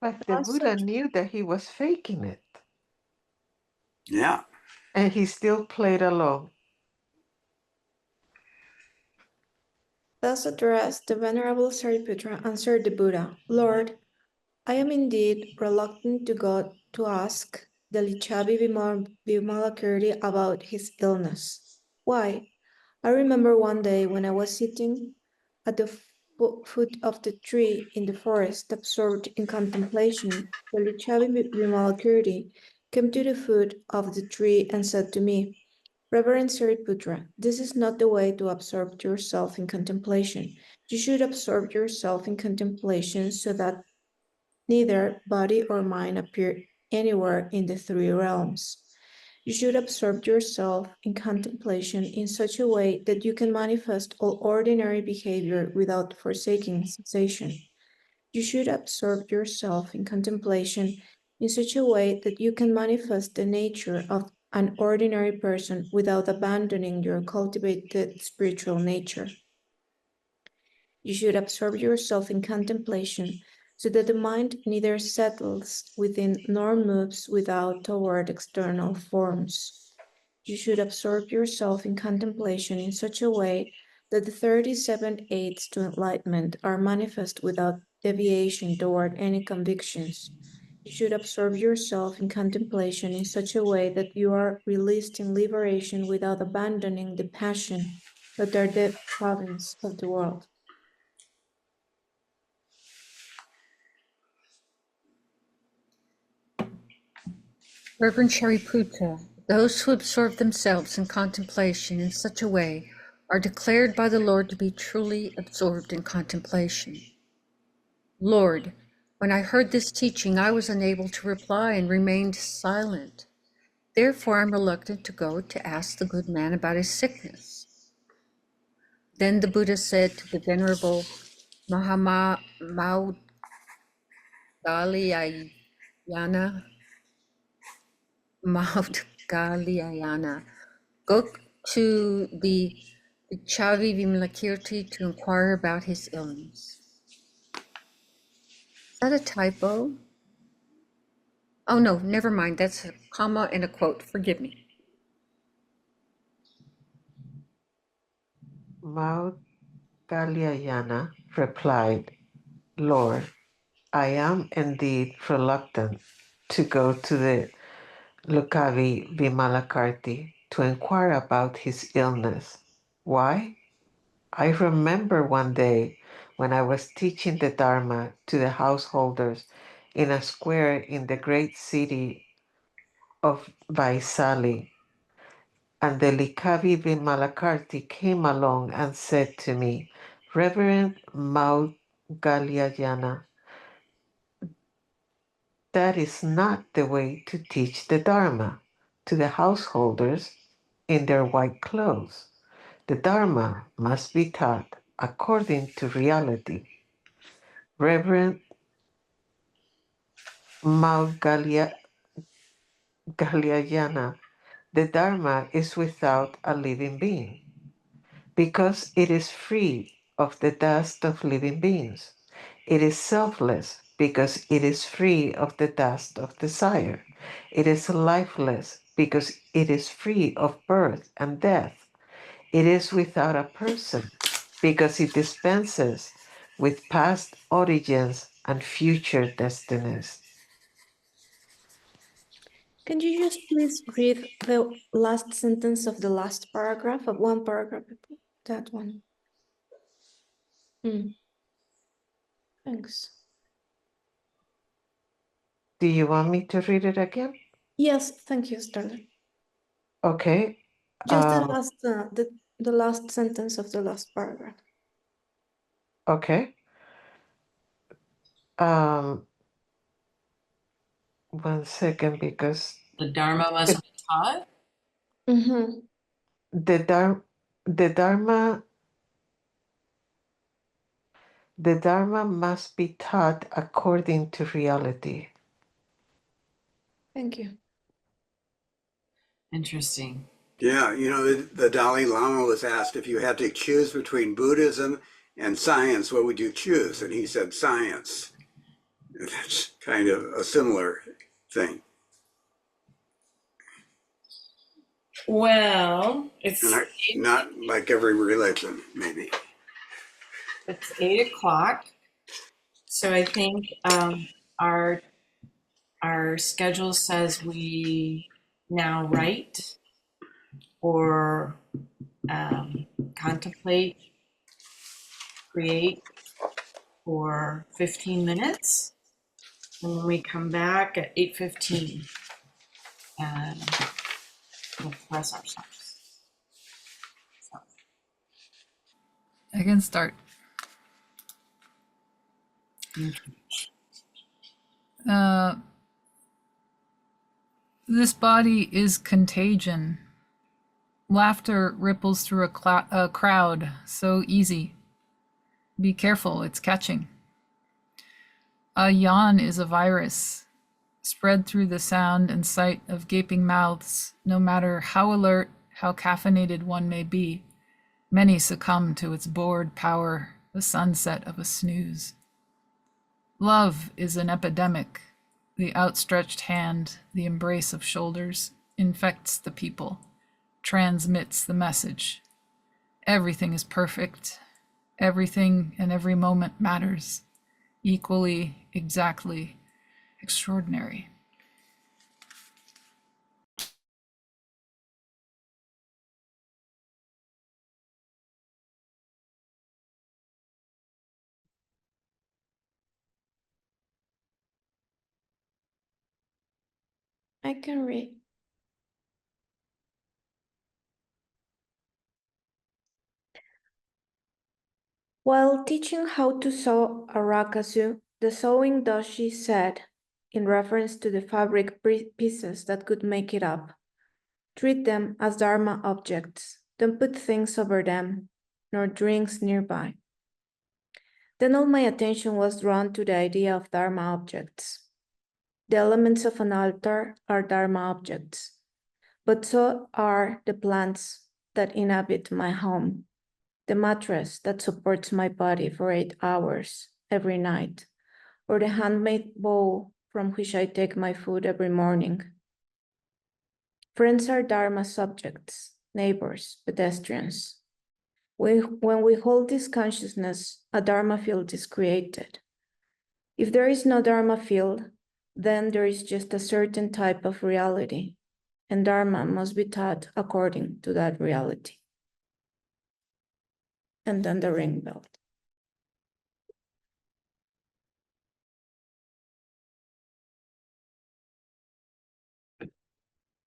Speaker 5: But the Buddha knew that he was faking it,
Speaker 6: Yeah.
Speaker 5: and he still played along.
Speaker 8: Thus addressed, the Venerable Sariputra answered the Buddha, Lord, I am indeed reluctant to go to ask the Lichavi Vimalakirti about his illness. Why? I remember one day when I was sitting at the foot of the tree in the forest, absorbed in contemplation, the Lichavi Vimalakirti came to the foot of the tree and said to me, Reverend Sariputra, this is not the way to absorb yourself in contemplation. You should absorb yourself in contemplation so that neither body or mind appear anywhere in the three realms. You should absorb yourself in contemplation in such a way that you can manifest all ordinary behavior without forsaking cessation. You should absorb yourself in contemplation in such a way that you can manifest the nature of an ordinary person without abandoning your cultivated spiritual nature. You should absorb yourself in contemplation so that the mind neither settles within nor moves without toward external forms. You should absorb yourself in contemplation in such a way that the 37 aids to enlightenment are manifest without deviation toward any convictions. you should absorb yourself in contemplation in such a way that you are released in liberation without abandoning the passion that are the province of the world.
Speaker 7: Reverend Shariputra, those who absorb themselves in contemplation in such a way are declared by the Lord to be truly absorbed in contemplation. Lord, when I heard this teaching, I was unable to reply and remained silent. Therefore, I'm reluctant to go to ask the good man about his sickness. Then the Buddha said to the Venerable Maudgalyayana, go to the Chavi Vimalakirti to inquire about his illness. Is that a typo? Oh no, never mind. That's a comma and a quote. Forgive me.
Speaker 5: Maud Galyayana replied, Lord, I am indeed reluctant to go to the Lukavi Vimalakirti to inquire about his illness. Why? I remember one day when I was teaching the Dharma to the householders in a square in the great city of Vaisali, and the Likavi Vimalakirti came along and said to me, Reverend Maud Galyayana, that is not the way to teach the Dharma to the householders in their white clothes. The Dharma must be taught according to reality. Reverend Maud Galyayana, the Dharma is without a living being because it is free of the dust of living beings. It is selfless because it is free of the dust of desire. It is lifeless because it is free of birth and death. It is without a person because it dispenses with past origins and future destinies.
Speaker 8: Can you just please read the last sentence of the last paragraph of one paragraph? That one. Thanks.
Speaker 5: Do you want me to read it again?
Speaker 8: Yes, thank you, Starlet.
Speaker 5: Okay.
Speaker 8: Just the last sentence of the last paragraph.
Speaker 5: Okay. 1 second, because
Speaker 1: The Dharma must be taught.
Speaker 8: Mm-hmm.
Speaker 5: the Dharma, the Dharma, the Dharma must be taught according to reality.
Speaker 8: Thank you.
Speaker 1: Interesting.
Speaker 6: Yeah, you know, the Dalai Lama was asked if you had to choose between Buddhism and science, what would you choose? And he said science. That's kind of a similar thing.
Speaker 1: Well, it's
Speaker 6: Not like every religion, maybe.
Speaker 1: it's 8 o'clock, so I think our schedule says we now write or contemplate, create for 15 minutes, and then we come back at 8:15 and we'll press ourselves. So,
Speaker 4: I can start. This body is contagion. Laughter ripples through a crowd so easy. Be careful, it's catching. A yawn is a virus, spread through the sound and sight of gaping mouths, no matter how alert, how caffeinated one may be. Many succumb to its bored power, the sunset of a snooze. Love is an epidemic. The outstretched hand, the embrace of shoulders, infects the people, transmits the message. Everything is perfect. Everything and every moment matters. Equally, exactly. extraordinary.
Speaker 8: I can read. While teaching how to sew a rakasu, the sewing doshi said, in reference to the fabric pieces that could make it up, treat them as dharma objects, don't put things over them, nor drinks nearby. Then all my attention was drawn to the idea of dharma objects. The elements of an altar are dharma objects, but so are the plants that inhabit my home, the mattress that supports my body for 8 hours every night, or the handmade bowl from which I take my food every morning. Friends are dharma subjects, neighbors, pedestrians. When we hold this consciousness, a dharma field is created. If there is no dharma field, then there is just a certain type of reality, and dharma must be taught according to that reality. And then the ring belt.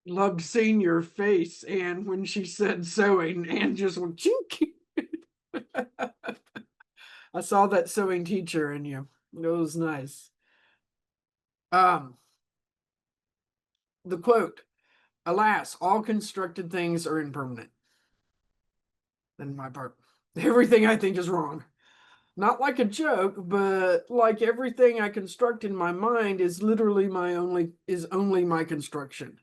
Speaker 2: Loved seeing your face, Anne, when she said sewing. Anne just went chink. I saw that sewing teacher in you. It was nice. The quote, alas, all constructed things are impermanent. Then my part. Everything I think is wrong. Not like a joke, but like everything I construct in my mind is literally only my construction,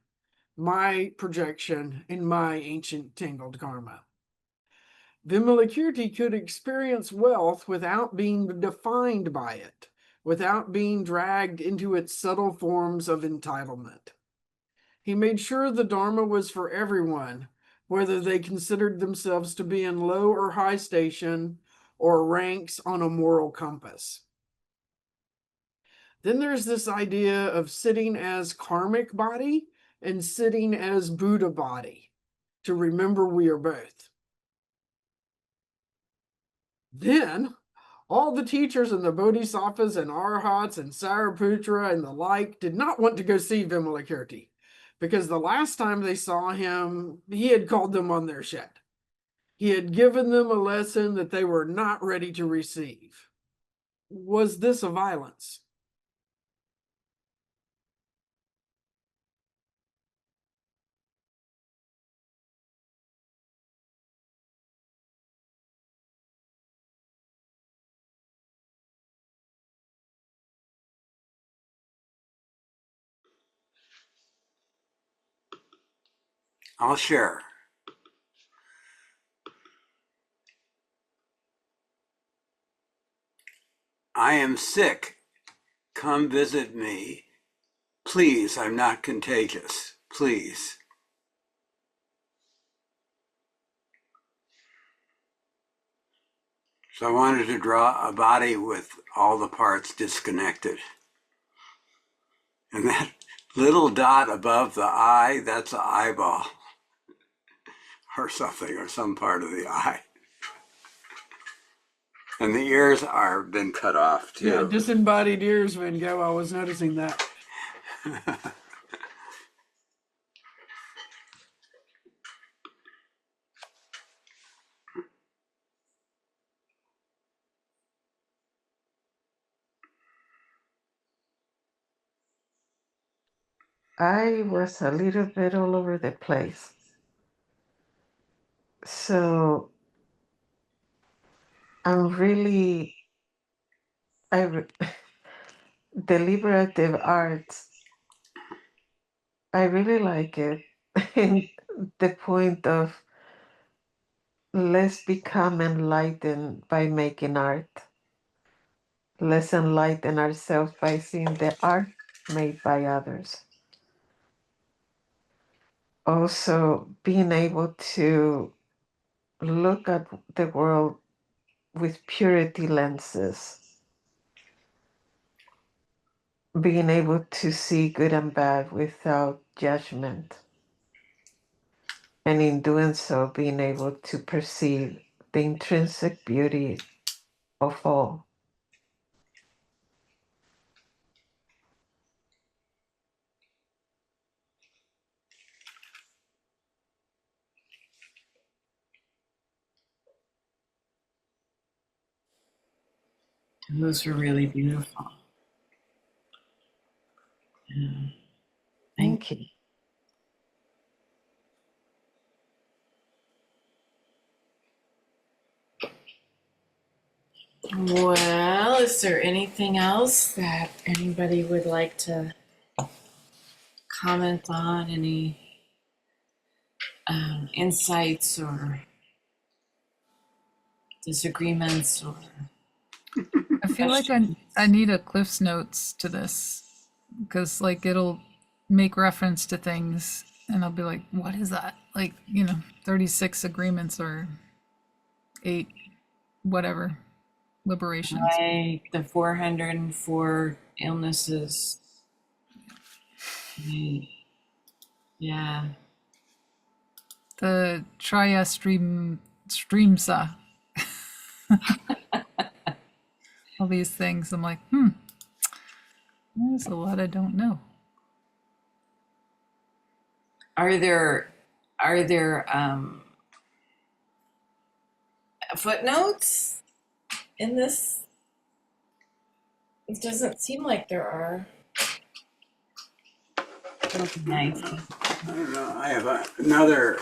Speaker 2: my projection, and my ancient tangled karma. Vimalakirti could experience wealth without being defined by it, without being dragged into its subtle forms of entitlement. He made sure the Dharma was for everyone, whether they considered themselves to be in low or high station or ranks on a moral compass. Then there's this idea of sitting as karmic body and sitting as Buddha body, to remember we are both. Then all the teachers and the bodhisattvas and arhats and Sariputra and the like did not want to go see Vimalakirti, because the last time they saw him, he had called them on their shit. He had given them a lesson that they were not ready to receive. Was this a violence?
Speaker 6: I'll share. I am sick. Come visit me. Please, I'm not contagious. Please. So I wanted to draw a body with all the parts disconnected. And that little dot above the eye, that's an eyeball or something, or some part of the eye. And the ears are been cut off too.
Speaker 2: Yeah, disembodied ears, Van Gogh. I was noticing that.
Speaker 5: I was a little bit all over the place. So I'm really, deliberative arts, I really like it. In the point of let's become enlightened by making art. Let's enlighten ourselves by seeing the art made by others. Also, being able to look at the world with purity lenses. being able to see good and bad without judgment. And in doing so, being able to perceive the intrinsic beauty of all.
Speaker 1: Those were really beautiful. Yeah.
Speaker 5: Thank you.
Speaker 1: Well, is there anything else that anybody would like to comment on? Any insights or disagreements or
Speaker 4: I feel like I need a Cliff's Notes to this because like it'll make reference to things and I'll be like, what is that? Like, 36 agreements or 8 whatever liberations.
Speaker 1: like the 404 illnesses? Yeah.
Speaker 4: The Streamsa. All these things. I'm like, there's a lot I don't know.
Speaker 1: Are there footnotes in this? It doesn't seem like there are. That'll be nice.
Speaker 6: I don't know. I have another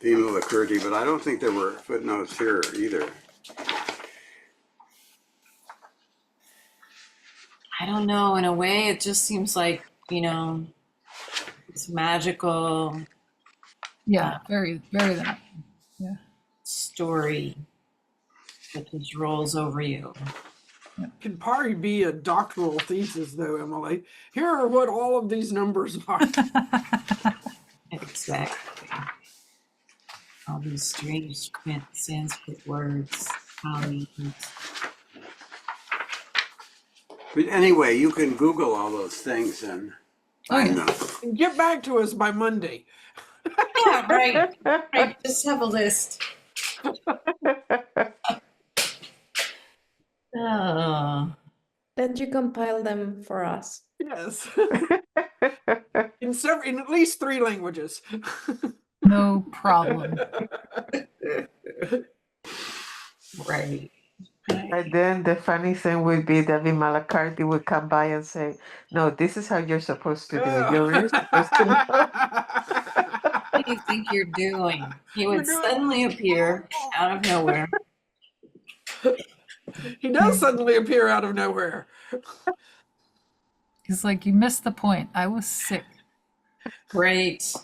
Speaker 6: Vimalakirti, but I don't think there were footnotes here either.
Speaker 1: I don't know. In a way, it just seems like, it's magical
Speaker 4: Yeah, very, very that. Yeah.
Speaker 1: story that just rolls over you.
Speaker 2: Could probably be a doctoral thesis, though, Emily. Here are what all of these numbers are.
Speaker 1: Exactly. All these strange Sanskrit words, Pali.
Speaker 6: But anyway, you can Google all those things and find them.
Speaker 2: And get back to us by Monday.
Speaker 1: Yeah, right. Right. Just have a list. Oh.
Speaker 8: That you compile them for us.
Speaker 2: Yes. In at least 3 languages.
Speaker 4: No problem.
Speaker 1: Right.
Speaker 5: And then the funny thing would be that Vimalakirti would come by and say, no, this is how you're supposed to do it. You're really supposed to know.
Speaker 1: What do you think you're doing? He would
Speaker 2: You're doing-
Speaker 1: suddenly appear out of nowhere.
Speaker 2: He does suddenly appear out of nowhere.
Speaker 4: He's like, you missed the point. I was sick.
Speaker 1: Great.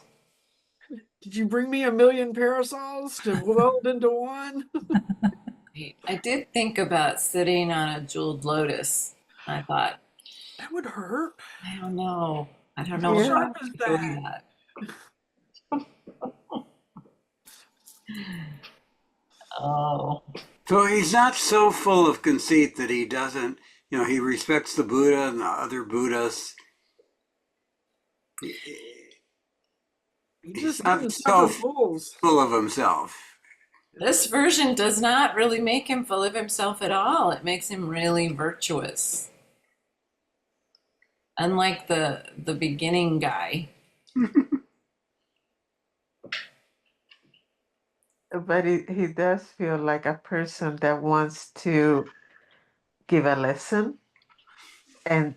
Speaker 2: Did you bring me 1,000,000 parasols to weld into one?
Speaker 1: I did think about sitting on a jeweled lotus. I thought,
Speaker 2: That would hurt.
Speaker 1: I don't know. I don't know
Speaker 5: Yeah.
Speaker 1: how
Speaker 2: Sharp as
Speaker 1: to do
Speaker 2: that.
Speaker 1: that. Oh.
Speaker 6: So he's not so full of conceit that he doesn't, he respects the Buddha and the other Buddhas.
Speaker 2: He
Speaker 6: He's
Speaker 2: just
Speaker 6: not
Speaker 2: doesn't
Speaker 6: so
Speaker 2: suffer fools.
Speaker 6: full of himself.
Speaker 1: This version does not really make him full of himself at all. It makes him really virtuous. Unlike the beginning guy.
Speaker 5: But he does feel like a person that wants to give a lesson. And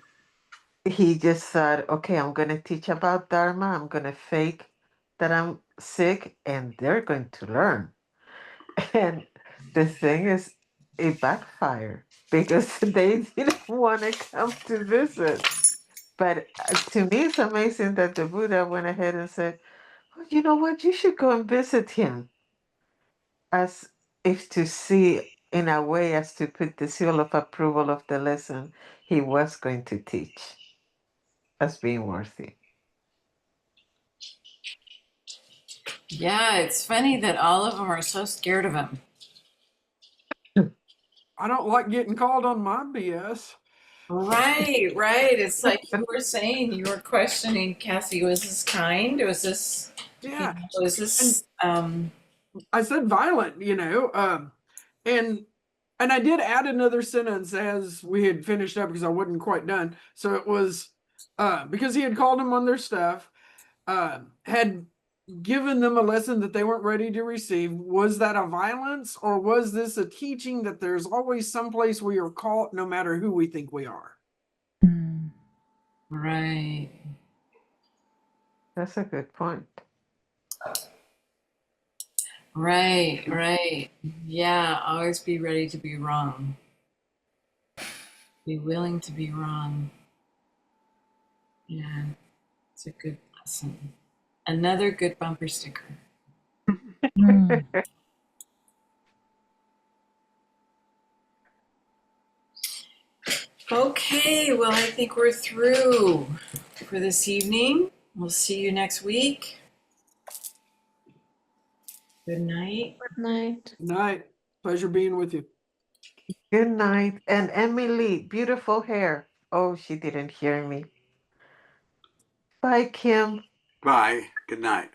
Speaker 5: he just thought, okay, I'm going to teach about Dharma. I'm going to fake that I'm sick and they're going to learn. And the thing is, it backfired because they didn't want to come to visit. But to me, it's amazing that the Buddha went ahead and said, well, you know what? You should go and visit him. As if to see, in a way, as to put the seal of approval of the lesson he was going to teach as being worthy.
Speaker 1: Yeah, it's funny that all of them are so scared of him.
Speaker 2: I don't like getting called on my BS.
Speaker 1: Right, right. It's like you were saying, you were questioning, Cassie, was this kind? Was this,
Speaker 2: Yeah.
Speaker 1: was this,
Speaker 2: I said violent, and I did add another sentence as we had finished up because I wasn't quite done. So it was because he had called them on their stuff, had given them a lesson that they weren't ready to receive. Was that a violence, or was this a teaching that there's always someplace we are caught no matter who we think we are?
Speaker 1: right.
Speaker 5: That's a good point.
Speaker 1: Right, right. Yeah, always be ready to be wrong. Be willing to be wrong. Yeah, it's a good lesson. Another good bumper sticker.
Speaker 4: Mm.
Speaker 1: Okay, well, I think we're through for this evening. We'll see you next week. Good night.
Speaker 8: Good night.
Speaker 2: Good night. Pleasure being with you.
Speaker 5: Good night. And Emily, beautiful hair. Oh, she didn't hear me. Bye, Kim.
Speaker 6: Bye. Good night.